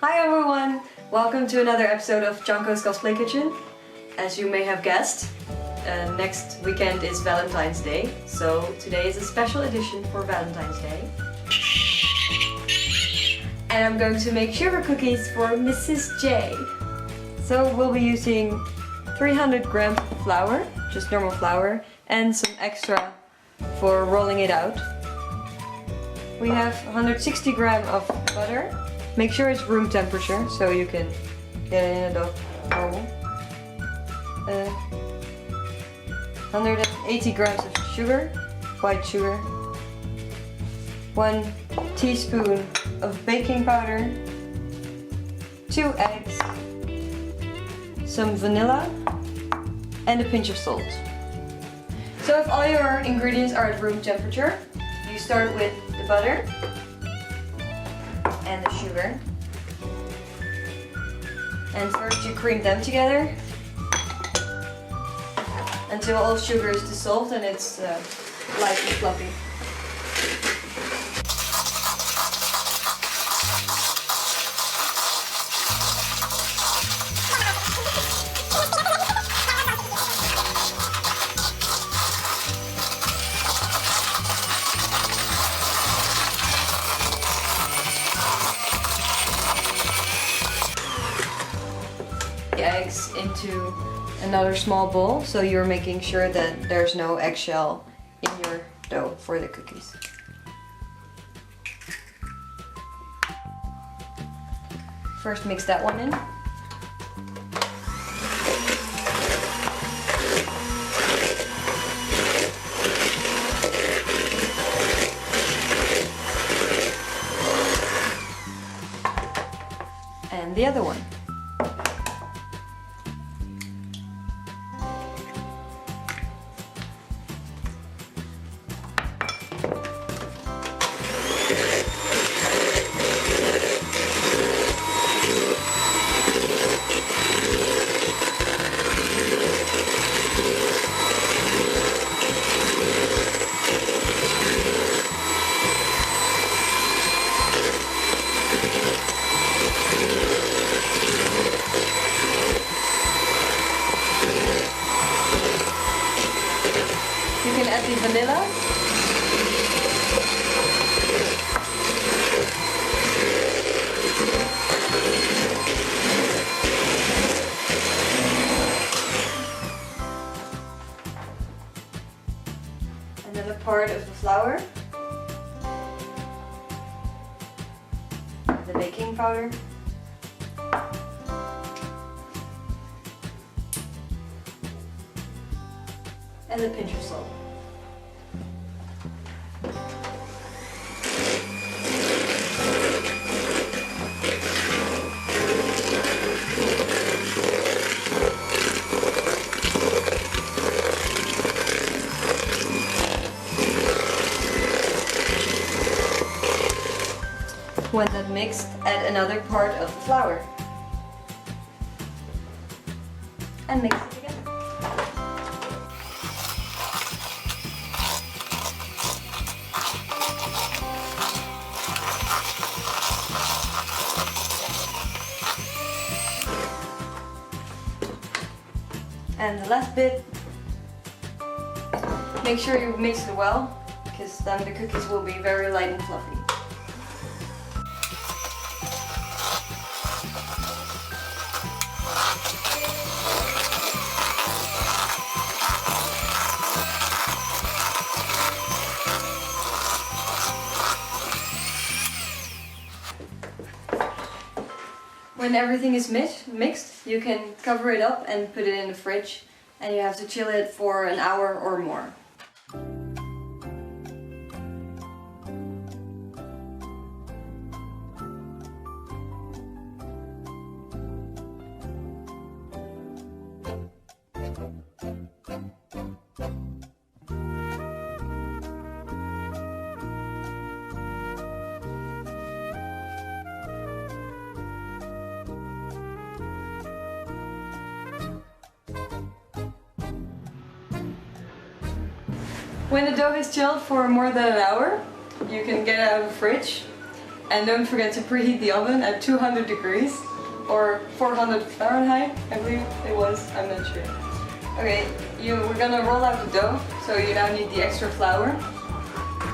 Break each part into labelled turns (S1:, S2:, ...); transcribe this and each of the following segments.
S1: Hi everyone! Welcome to another episode of Chanco's Cosplay Kitchen. As you may have guessed, next weekend is Valentine's Day, so today is a special edition for Valentine's Day. And I'm going to make sugar cookies for Mrs. J. So we'll be using 300 grams of flour, just normal flour, and some extra for rolling it out. We have 160 grams of butter. Make sure it's room temperature so you can get it in a dough bowl. 180 grams of sugar, white sugar. 1 teaspoon of baking powder. 2 eggs. Some vanilla. And a pinch of salt. So if all your ingredients are at room temperature, you start with the butter and the sugar. And first you cream them together until all sugar is dissolved and it's light and fluffy. Eggs into another small bowl, so you're making sure that there's no eggshell in your dough for the cookies. First mix that one in. And the other one. You can add the vanilla. And then a part of the flour. The baking powder. And a pinch of salt. When that's mixed, add another part of the flour. And mix it together. And the last bit, make sure you mix it well, because then the cookies will be very light and fluffy. When everything is mixed, you can cover it up and put it in the fridge, and you have to chill it for an hour or more. When the dough is chilled for more than an hour, you can get it out of the fridge And don't forget to preheat the oven at 200 degrees or 400 Fahrenheit, I believe it was, I'm not sure. Okay, we're gonna roll out the dough, so you now need the extra flour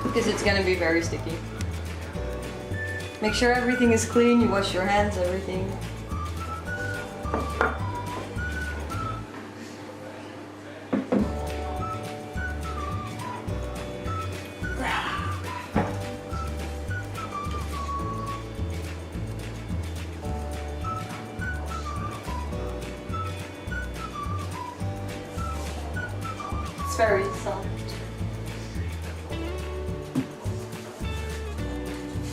S1: because it's gonna be very sticky. Make sure everything is clean, you wash your hands, everything. It's very soft.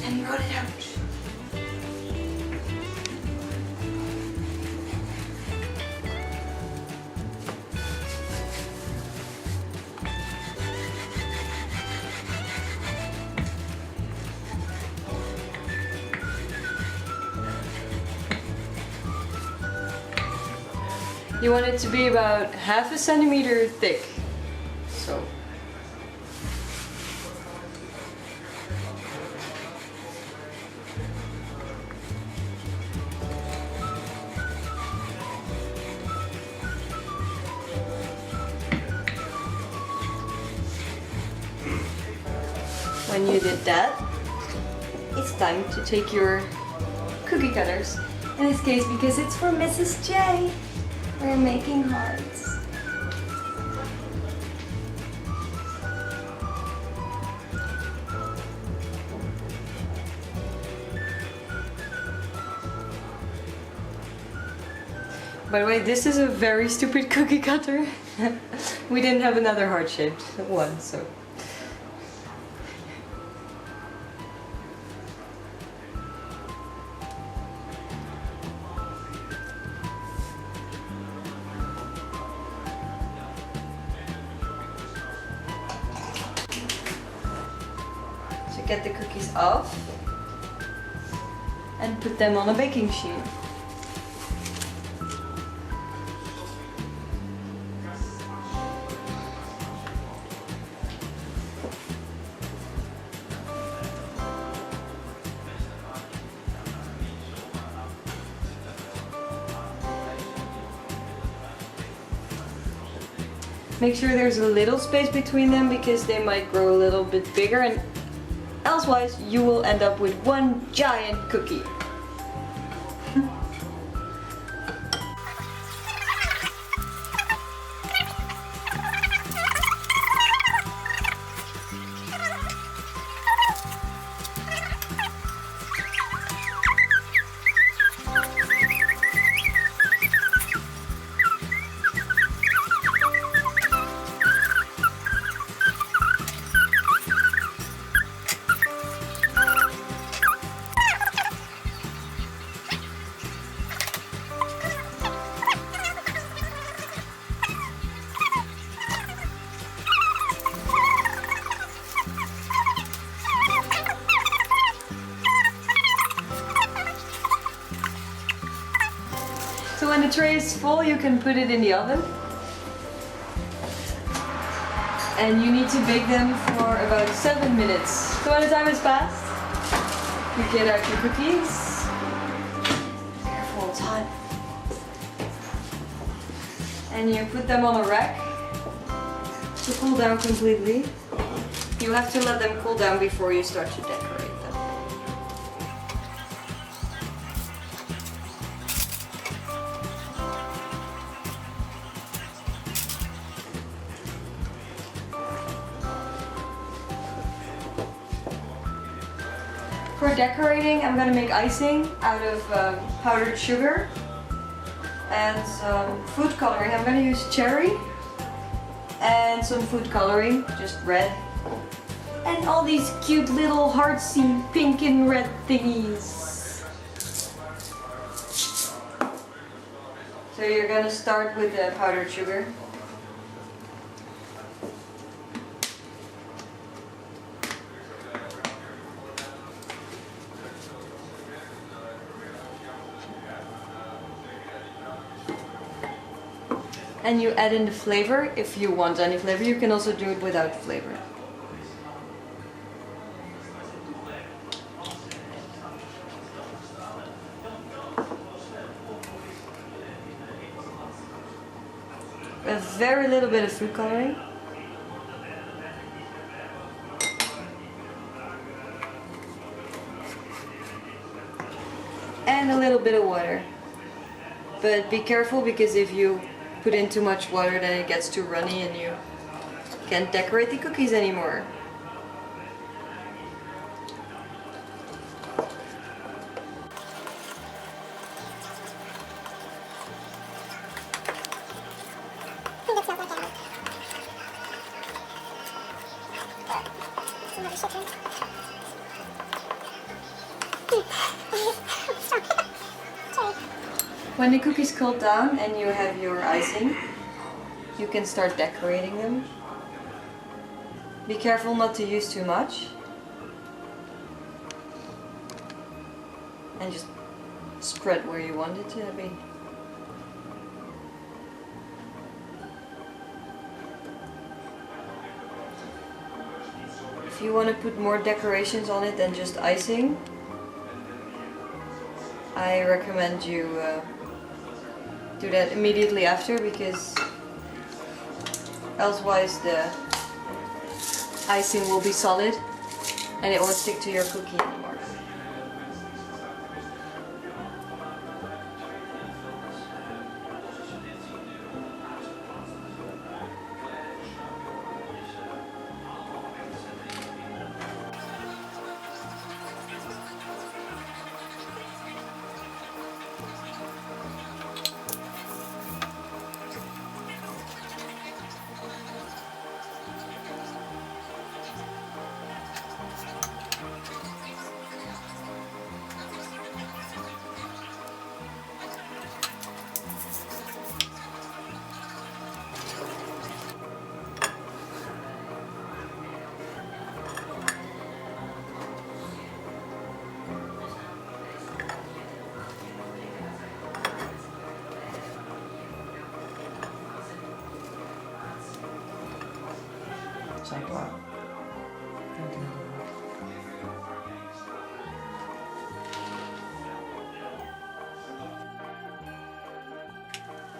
S1: And roll it out. You want it to be about half a centimeter thick. So. When you did that, it's time to take your cookie cutters. In this case, because it's for Mrs. J, we're making hearts. By the way, this is a very stupid cookie cutter. We didn't have another heart-shaped one, so. Get the cookies off and put them on a baking sheet. Make sure there's a little space between them because they might grow a little bit bigger, and elsewise you will end up with one giant cookie. So when the tray is full, you can put it in the oven. And you need to bake them for about 7 minutes. So when the time has passed, you get out your cookies. Careful, it's hot. And you put them on a rack to cool down completely. You have to let them cool down before you start to decorate them. For decorating, I'm gonna make icing out of powdered sugar and some food coloring. I'm gonna use cherry and some food coloring, just red. And all these cute little heartsy pink and red thingies. So you're gonna start with the powdered sugar. And you add in the flavor if you want any flavor. You can also do it without flavor. a very little bit of food coloring. And a little bit of water. But be careful, because if you put in too much water then it gets too runny and you can't decorate the cookies anymore. When the cookies cool down and you have your icing, you can start decorating them. Be careful not to use too much. And just spread where you want it to be. If you want to put more decorations on it than just icing, I recommend you do that immediately after, because otherwise the icing will be solid and it won't stick to your cookie anymore.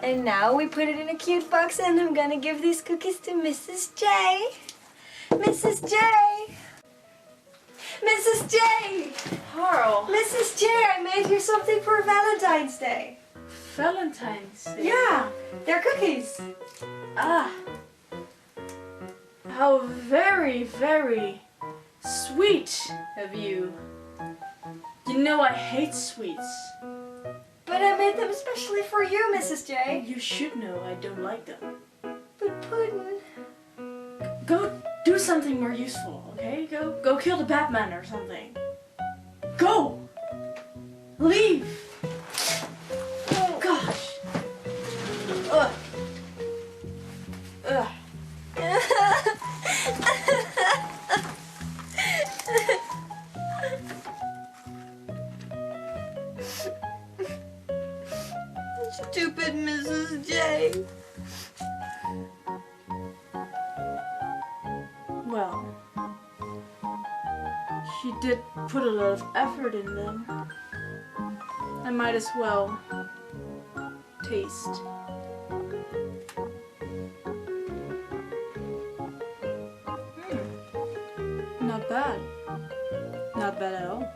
S1: And now we put it in a cute box and I'm gonna give these cookies to Mrs. J. Mrs. J! Mrs. J!
S2: Carl.
S1: Mrs. J, I made you something for Valentine's Day.
S2: Valentine's Day?
S1: Yeah, they're cookies.
S2: Ah. How very, very sweet of you. You know I hate sweets.
S1: But I made them especially for you, Mrs. J.
S2: You should know I don't like them.
S1: But Puddin'...
S2: Go do something more useful, okay? Go kill the Batman or something. Go! Leave! Oh, gosh. Ugh. Ugh.
S1: Stupid Mrs. J.
S2: Well, she did put a lot of effort in them. I might as well taste. Not bad. Not bad at all.